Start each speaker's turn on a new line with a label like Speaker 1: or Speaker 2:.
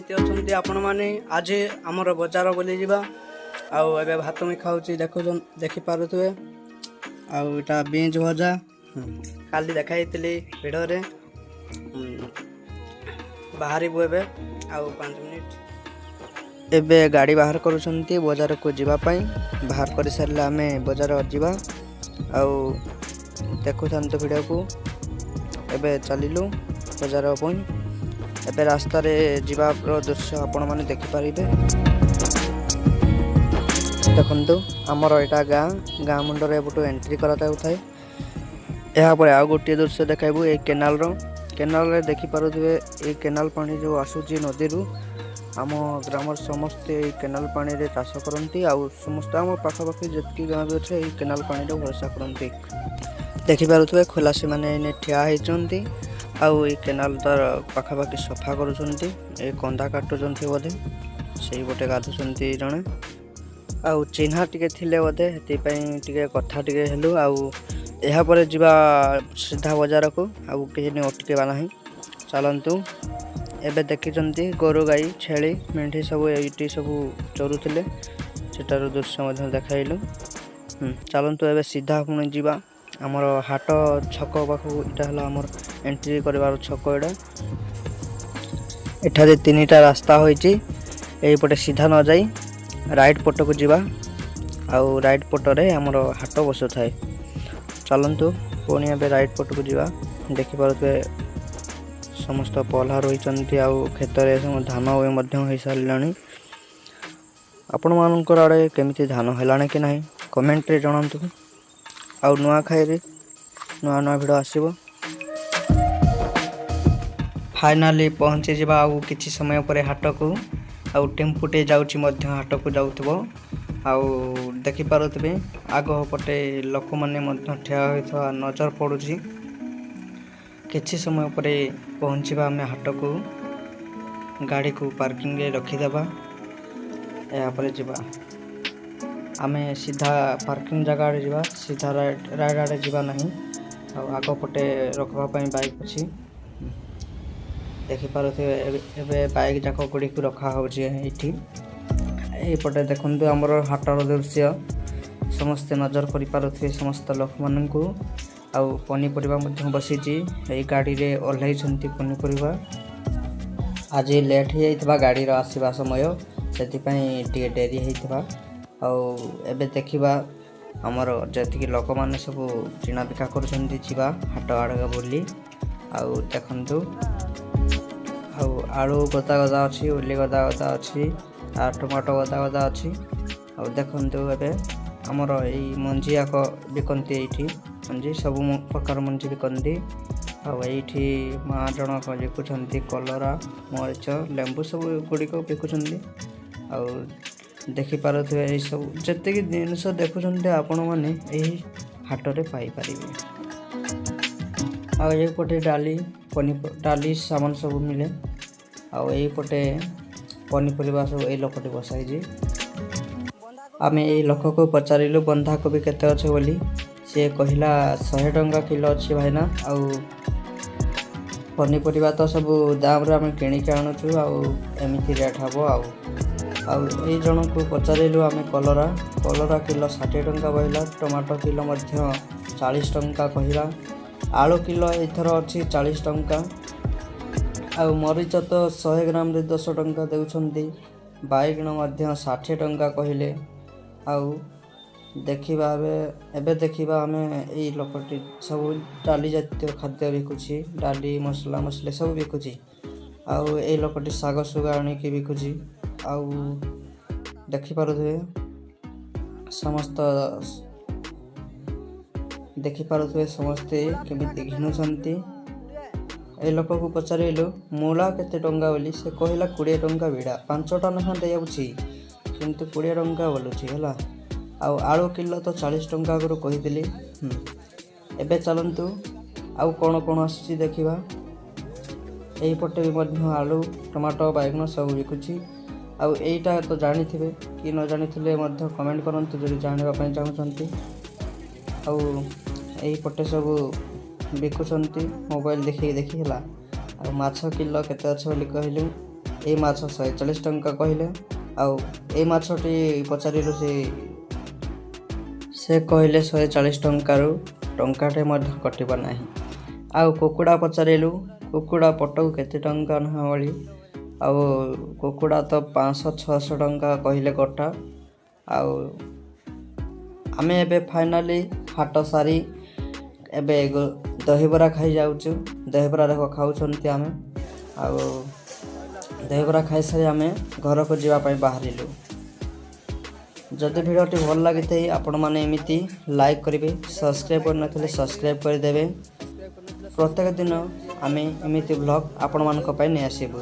Speaker 1: କେମିତି ଅଛନ୍ତି ଆପଣମାନେ? ଆଜି ଆମର ବଜାର ବୁଲି ଯିବା। ଆଉ ଏବେ ଭାତ ମୁଁ ଖାଉଛି, ଦେଖିପାରୁଥିବେ। ଆଉ ଏଇଟା ବିନ୍ସ ଭଜା, କାଲି ଦେଖାଇଥିଲି ଭିଡ଼ିଓରେ। ବାହାରିବୁ ଏବେ ଆଉ 5 ମିନିଟ୍। ଏବେ ଗାଡ଼ି ବାହାର କରୁଛନ୍ତି ବଜାରକୁ ଯିବା ପାଇଁ। ବାହାର କରିସାରିଲେ ଆମେ ବଜାର ଯିବା। ଆଉ ଦେଖୁଥାନ୍ତୁ ଭିଡ଼ିଓକୁ। ଏବେ ଚାଲିଲୁ ବଜାର ପାଇଁ। ଏବେ ରାସ୍ତାରେ ଯିବାର ଦୃଶ୍ୟ ଆପଣମାନେ ଦେଖିପାରିବେ। ଦେଖନ୍ତୁ ଆମର ଏଇଟା ଗାଁ ମୁଣ୍ଡରେ ଏପଟୁ ଏଣ୍ଟ୍ରି କରାଯାଉଥାଏ। ଏହାପରେ ଆଉ ଗୋଟିଏ ଦୃଶ୍ୟ ଦେଖାଇବୁ ଏଇ କେନାଲରେ ଦେଖିପାରୁଥିବେ। ଏଇ କେନାଲ ପାଣି ଯେଉଁ ଆସୁଛି ନଦୀରୁ, ଆମ ଗ୍ରାମର ସମସ୍ତେ ଏଇ କେନାଲ ପାଣିରେ ଚାଷ କରନ୍ତି। ଆଉ ସମସ୍ତେ ଆମ ପାଖାପାଖି ଯେତିକି ଗାଁ ବି ଅଛି ଏଇ କେନାଲ ପାଣିରେ ଭରସା କରନ୍ତି। ଦେଖିପାରୁଥିବେ ଖଲାସିମାନେ ଏଇନେ ଠିଆ ହେଇଛନ୍ତି। ଆଉ ଏଇ କେନାଲ ତାର ପାଖାପାଖି ସଫା କରୁଛନ୍ତି। ଏଇ କନ୍ଦା କାଟୁଛନ୍ତି ବୋଧେ, ସେଇପଟେ ଗାଧୁଛନ୍ତି ଜଣେ। ଆଉ ଚିହ୍ନା ଟିକେ ଥିଲେ ବୋଧେ, ସେଥିପାଇଁ ଟିକେ କଥା ଟିକେ ହେଲୁ। ଆଉ ଏହାପରେ ଯିବା ସିଧା ବଜାରକୁ, ଆଉ କିଛି ଅଟକିବା ନାହିଁ। ଚାଲନ୍ତୁ। ଏବେ ଦେଖିଛନ୍ତି ଗୋରୁ ଗାଈ ଛେଳି ମେଣ୍ଢି ସବୁ ଏଇଠି ସବୁ ଚରୁଥିଲେ, ସେଠାର ଦୃଶ୍ୟ ମଧ୍ୟ ଦେଖାଇଲୁ। ଚାଲନ୍ତୁ ଏବେ ସିଧା ପୁଣି ଯିବା ଆମର ହାଟ ଛକ ପାଖକୁ। ଏଇଟା ହେଲା ଆମର ଏଣ୍ଟ୍ରି କରିବାର ଛକ। ଏଠାରେ 3ଟା ରାସ୍ତା ହୋଇଛି। ଏଇପଟେ ସିଧା ନ ଯାଇ ରାଇଟ୍ ପଟକୁ ଯିବା। ଆଉ ରାଇଟ୍ ପଟରେ ଆମର ହାଟ ବସୁଥାଏ। ଚାଲନ୍ତୁ ପୁଣି ଏବେ ରାଇଟ୍ ପଟକୁ ଯିବା। ଦେଖିପାରୁଥିବେ ସମସ୍ତ ପହ୍ଲା ରହିଛନ୍ତି। ଆଉ କ୍ଷେତରେ ଧାନ ମଧ୍ୟ ହୋଇସାରିଲାଣି। ଆପଣମାନଙ୍କର ଆଡ଼େ କେମିତି ଧାନ ହେଲାଣି କି ନାହିଁ କମେଣ୍ଟରେ ଜଣାନ୍ତୁ। ଆଉ ନୂଆଖାଇରେ ନୂଆ ଭିଡ଼ିଓ ଆସିବ। ଫାଇନାଲି ପହଞ୍ଚିଯିବା ଆଉ କିଛି ସମୟ ପରେ ହାଟକୁ। ଆଉ ଟେମ୍ପୁଟେ ଯାଉଛି ମଧ୍ୟ ହାଟକୁ ଯାଉଥିବ। ଆଉ ଦେଖିପାରୁଥିବେ ଆଗ ପଟେ ଲୋକମାନେ ମଧ୍ୟ ଠିଆ ହୋଇଥିବା ନଜର ପଡ଼ୁଛି। କିଛି ସମୟ ପରେ ପହଞ୍ଚିବା ଆମେ ହାଟକୁ। ଗାଡ଼ିକୁ ପାର୍କିଂରେ ରଖିଦେବା। ଏହାପରେ ଯିବା ଆମେ ସିଧା ପାର୍କିଂ ଜାଗା ଆଡ଼େ ଯିବା। ସିଧା ରାଇଟ୍ ଆଡ଼େ ଯିବା ନାହିଁ। ଆଉ ଆଗ ପଟେ ରଖିବା ପାଇଁ ବାଇକ୍ ଅଛି। ଦେଖିପାରୁଥିବେ ଏବେ ବାଇକ୍ ଯାକ ଗୁଡ଼ିକୁ ରଖାହେଉଛି ଏଇଠି। ଏଇପଟେ ଦେଖନ୍ତୁ ଆମର ହାଟର ଦୃଶ୍ୟ। ସମସ୍ତେ ନଜର କରିପାରୁଥିବେ ସମସ୍ତ ଲୋକମାନଙ୍କୁ। ଆଉ ପନିପରିବା ମଧ୍ୟ ବସିଛି। ଏଇ ଗାଡ଼ିରେ ଓହ୍ଲାଇଛନ୍ତି ପନିପରିବା। ଆଜି ଲେଟ୍ ହେଇଯାଇଥିବା ଗାଡ଼ିର ଆସିବା ସମୟ, ସେଥିପାଇଁ ଟିକେ ଡେରି ହେଇଥିବା। ଆଉ ଏବେ ଦେଖିବା ଆମର ଯେତିକି ଲୋକମାନେ ସବୁ କିଣା ବିକା କରୁଛନ୍ତି, ଯିବା ହାଟ ଆଡ଼େ ବୁଲି। ଆଉ ଦେଖନ୍ତୁ ଆଉ ଆଳୁ ଗଦା ଅଛି, ଉଲ୍ଲି ଗଦା ଅଛି, ଆଉ ଟମାଟୋ ଗଦା ଅଛି। ଆଉ ଦେଖନ୍ତୁ ଏବେ ଆମର ଏଇ ମଞ୍ଜି ଯାକ ବିକନ୍ତି। ଏଇଠି ମଞ୍ଜି ସବୁ ପ୍ରକାର ମଞ୍ଜି ବିକନ୍ତି। ଆଉ ଏଇଠି ମା ଜଣକ ବିକୁଛନ୍ତି କଲରା, ମରିଚ, ଲେମ୍ବୁ ସବୁ ଗୁଡ଼ିକ ବିକୁଛନ୍ତି। ଆଉ ଦେଖିପାରୁଥିବେ ଏଇସବୁ ଯେତିକି ଜିନିଷ ଦେଖୁଛନ୍ତି ଆପଣମାନେ ଏହି ହାଟରେ ପାଇପାରିବେ। ଆଉ ଏଇପଟେ ଡାଲି ସାମାନ ସବୁ ମିଳେ। ଆଉ ଏଇପଟେ ପନିପରିବା ସବୁ ଏଇ ଲୋକଟି ବସାଇଛି। ଆମେ ଏଇ ଲୋକକୁ ପଚାରିଲୁ ବନ୍ଧାକୋବି କେତେ ଅଛି ବୋଲି। ସିଏ କହିଲା 100 ଟଙ୍କା କିଲୋ ଅଛି ଭାଇନା। ଆଉ ପନିପରିବା ତ ସବୁ ଦାମରେ ଆମେ କିଣିକି ଆଣୁଛୁ, ଆଉ ଏମିତି ରେଟ୍ ହେବ। ଆଉ ଏଇ ଜଣକୁ ପଚାରିଲୁ ଆମେ କଲରା କିଲୋ 60 ଟଙ୍କା କହିଲା। ଟମାଟୋ କିଲୋ ମଧ୍ୟ 40 ଟଙ୍କା କହିଲା। ଆଳୁ କିଲୋ ଏଇଥର ଅଛି 40 ଟଙ୍କା। ଆଉ ମରିଚ ତ 100 ଗ୍ରାମରେ 10 ଟଙ୍କା ଦେଉଛନ୍ତି। ବାଇଗଣ ମଧ୍ୟ 60 ଟଙ୍କା କହିଲେ। ଆଉ ଏବେ ଦେଖିବା ଆମେ ଏଇ ଲୋକଟି ସବୁ ଡାଲି ଜାତୀୟ ଖାଦ୍ୟ ବିକୁଛି। ଡାଲି ମସଲା ମସଲି ସବୁ ବିକୁଛି। ଆଉ ଏଇ ଲୋକଟି ଶାଗ ସୁଗା ଆଣିକି ବିକୁଛି। ଆଉ ଦେଖିପାରୁଥିବେ ସମସ୍ତେ କେମିତି ଘିଣୁଛନ୍ତି। ଏ ଲୋକକୁ ପଚାରିଲୁ ମୂଳା କେତେ ଟଙ୍କା ବୋଲି। ସେ କହିଲା 20 ଟଙ୍କା ବିଡ଼ା। 5ଟା ଲେଖାଁ ଦେଉଛି, କିନ୍ତୁ 20 ଟଙ୍କା ବୋଲୁଛି ହେଲା। ଆଉ ଆଳୁ କିଲୋ ତ 40 ଟଙ୍କା ଆଗରୁ କହିଥିଲି। ଏବେ ଚାଲନ୍ତୁ ଆଉ କ'ଣ ଆସୁଛି ଦେଖିବା। ଏଇପଟେ ବି ମଧ୍ୟ ଆଳୁ, ଟମାଟୋ, ବାଇଗଣ ସବୁ ବିକୁଛି। ଆଉ ଏଇଟା ତ ଜାଣିଥିବେ, କି ନ ଜାଣିଥିଲେ ମଧ୍ୟ କମେଣ୍ଟ କରନ୍ତୁ ଯଦି ଜାଣିବା ପାଇଁ ଚାହୁଁଛନ୍ତି। ଆଉ ଏଇପଟେ ସବୁ ବିକୁଛନ୍ତି ମୋବାଇଲ ଦେଖି ହେଲା। ଆଉ ମାଛ କିଲୋ କେତେ ଅଛି ବୋଲି କହିଲୁ। এই ମାଛ 140 ଟଙ୍କା କହିଲେ। ଆଉ ଏଇ ମାଛଟି ପଚାରିଲୁ ସେ କହିଲେ 140 ଟଙ୍କାରୁ ଟଙ୍କାଟେ ମଧ୍ୟ କଟିବ ନାହିଁ। ଆଉ କୁକୁଡ଼ା ପଚାରିଲୁ କୁକୁଡ଼ା ପଟକୁ କେତେ ଟଙ୍କା ନୁହଁ ବୋଲି। ଆଉ କୁକୁଡ଼ା ତ 500-600 ଟଙ୍କା କହିଲେ ଗୋଟା। ଆଉ ଆମେ ଏବେ ଫାଇନାଲି ହାଟ ସାରି ଏବେ ଦହିବରା ଖାଇ ଯାଉଛୁ। ଦହିବରା ଦେଖ ଖାଉଛନ୍ତି ଆମେ। ଆଉ ଦହିବରା ଖାଇସାରି ଆମେ ଘରକୁ ଯିବା ପାଇଁ ବାହାରିଲୁ। ଯଦି ଭିଡ଼ିଓଟି ଭଲ ଲାଗିଥାଏ ଆପଣମାନେ ଏମିତି ଲାଇକ୍ କରିବେ, ସବସ୍କ୍ରାଇବ୍ କରିନଥିଲେ ସବସ୍କ୍ରାଇବ୍ କରିଦେବେ। ପ୍ରତ୍ୟେକ ଦିନ ଆମେ ଏମିତି ବ୍ଲଗ୍ ଆପଣମାନଙ୍କ ପାଇଁ ନେଇ ଆସିବୁ।